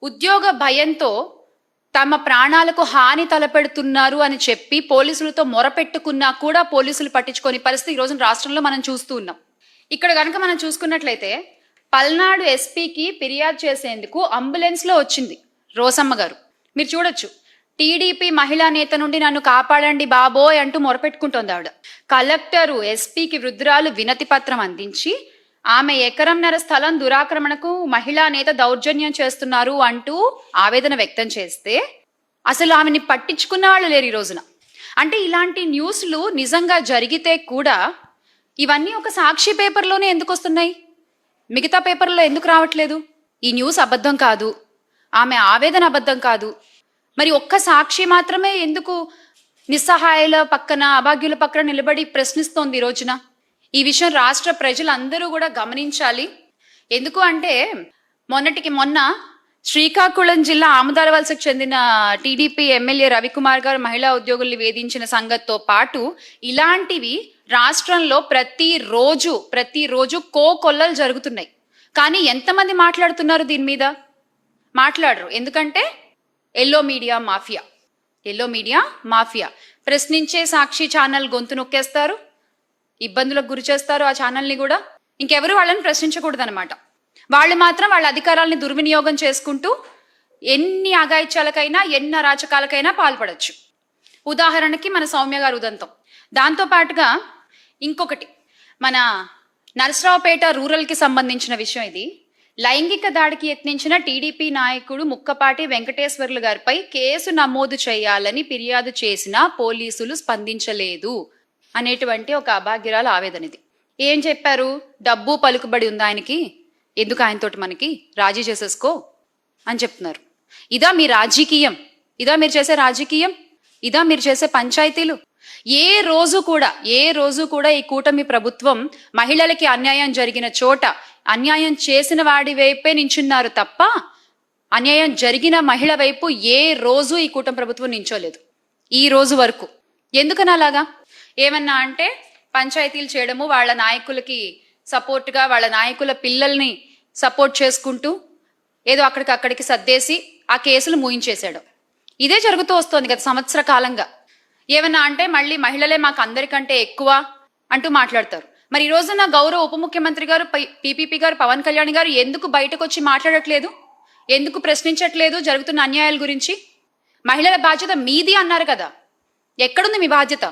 ఉద్యోగ భయంతో తమ ప్రాణాలకు హాని తలపెడుతున్నారు అని చెప్పి పోలీసులతో మొరపెట్టుకున్నా కూడా పోలీసులు పట్టించుకోని పరిస్థితి ఈ రోజున రాష్ట్రంలో మనం చూస్తూ ఉన్నాం. ఇక్కడ కనుక మనం చూసుకున్నట్లయితే పల్నాడు ఎస్పీకి ఫిర్యాదు చేసేందుకు అంబులెన్స్ లో వచ్చింది రోసమ్మ గారు. మీరు చూడొచ్చు, టీడీపీ మహిళా నేత నుండి నన్ను కాపాడండి బాబోయ్ అంటూ మొరపెట్టుకుంటోంది ఆవిడ. కలెక్టరు ఎస్పీకి వృద్ధురాలు వినతి పత్రం అందించి ఆమె ఎకరంన్నర స్థలం దురాక్రమణకు మహిళా నేత దౌర్జన్యం చేస్తున్నారు అంటూ ఆవేదన వ్యక్తం చేస్తే అసలు ఆమెని పట్టించుకున్న వాళ్ళు లేరు ఈ రోజున. అంటే ఇలాంటి న్యూస్లు నిజంగా జరిగితే కూడా ఇవన్నీ ఒక సాక్షి పేపర్లోనే ఎందుకు వస్తున్నాయి, మిగతా పేపర్లో ఎందుకు రావట్లేదు? ఈ న్యూస్ అబద్ధం కాదు, ఆమె ఆవేదన అబద్ధం కాదు, మరి ఒక్క సాక్షి మాత్రమే ఎందుకు నిస్సహాయాల పక్కన అభాగ్యుల పక్కన నిలబడి ప్రశ్నిస్తోంది ఈ రోజున? ఈ విషయం రాష్ట్ర ప్రజలందరూ కూడా గమనించాలి. ఎందుకు అంటే మొన్నటికి మొన్న శ్రీకాకుళం జిల్లా ఆముదాలవలసకు చెందిన టీడీపీ ఎమ్మెల్యే రవికుమార్ గారు మహిళా ఉద్యోగుల్ని వేధించిన సంగతితో పాటు ఇలాంటివి రాష్ట్రంలో ప్రతిరోజు కోకొల్లలు జరుగుతున్నాయి. కానీ ఎంతమంది మాట్లాడుతున్నారు దీని మీద? మాట్లాడరు. ఎందుకంటే ఎల్లో మీడియా మాఫియా ప్రశ్నించే సాక్షి ఛానల్ గొంతు నొక్కేస్తారు, ఇబ్బందులకు గురి చేస్తారు ఆ ఛానల్ని కూడా. ఇంకెవరు వాళ్ళని ప్రశ్నించకూడదు అనమాట. వాళ్ళు మాత్రం వాళ్ళ అధికారాలని దుర్వినియోగం చేసుకుంటూ ఎన్ని అఘాయిత్యాలకైనా ఎన్ని అరాచకాలకైనా పాల్పడచ్చు. ఉదాహరణకి మన సౌమ్య గారు ఉదంతం. దాంతో పాటుగా ఇంకొకటి, మన నరసరావుపేట రూరల్కి సంబంధించిన విషయం ఇది. లైంగిక దాడికి యత్నించిన టీడీపీ నాయకుడు ముక్కపాటి వెంకటేశ్వర్లు గారిపై కేసు నమోదు చేయాలని ఫిర్యాదు చేసినా పోలీసులు స్పందించలేదు అనేటువంటి ఒక అభాగ్యురాల ఆవేదన ఇది. ఏం చెప్పారు? డబ్బు పలుకుబడి ఉంది ఆయనకి, ఎందుకు ఆయనతోటి మనకి, రాజీ చేసేసుకో అని చెప్తున్నారు. ఇదా మీ రాజకీయం? ఇదా మీరు చేసే రాజకీయం? ఇదా మీరు చేసే పంచాయతీలు? ఏ రోజు కూడా ఈ కూటమి ప్రభుత్వం మహిళలకి అన్యాయం జరిగిన చోట అన్యాయం చేసిన వాడి వైపే నించున్నారు తప్ప అన్యాయం జరిగిన మహిళ వైపు ఏ రోజు ఈ కూటమి ప్రభుత్వం నించోలేదు ఈ రోజు వరకు. ఎందుకని అలాగా? ఏమన్నా అంటే పంచాయతీలు చేయడము, వాళ్ళ నాయకులకి సపోర్ట్గా వాళ్ళ నాయకుల పిల్లల్ని సపోర్ట్ చేసుకుంటూ ఏదో అక్కడికి సర్దేసి ఆ కేసులు మూయించేశాడు. ఇదే జరుగుతూ వస్తుంది గత సంవత్సర కాలంగా. ఏమన్నా అంటే మళ్ళీ మహిళలే మాకు అందరికంటే ఎక్కువ అంటూ మాట్లాడతారు. మరి ఈ రోజున గౌరవ ఉప ముఖ్యమంత్రి గారు పీపీపీ గారు పవన్ కళ్యాణ్ గారు ఎందుకు బయటకు వచ్చి మాట్లాడట్లేదు? ఎందుకు ప్రశ్నించట్లేదు జరుగుతున్న అన్యాయాల గురించి? మహిళల బాధ్యత మీది అన్నారు కదా, ఎక్కడుంది మీ బాధ్యత?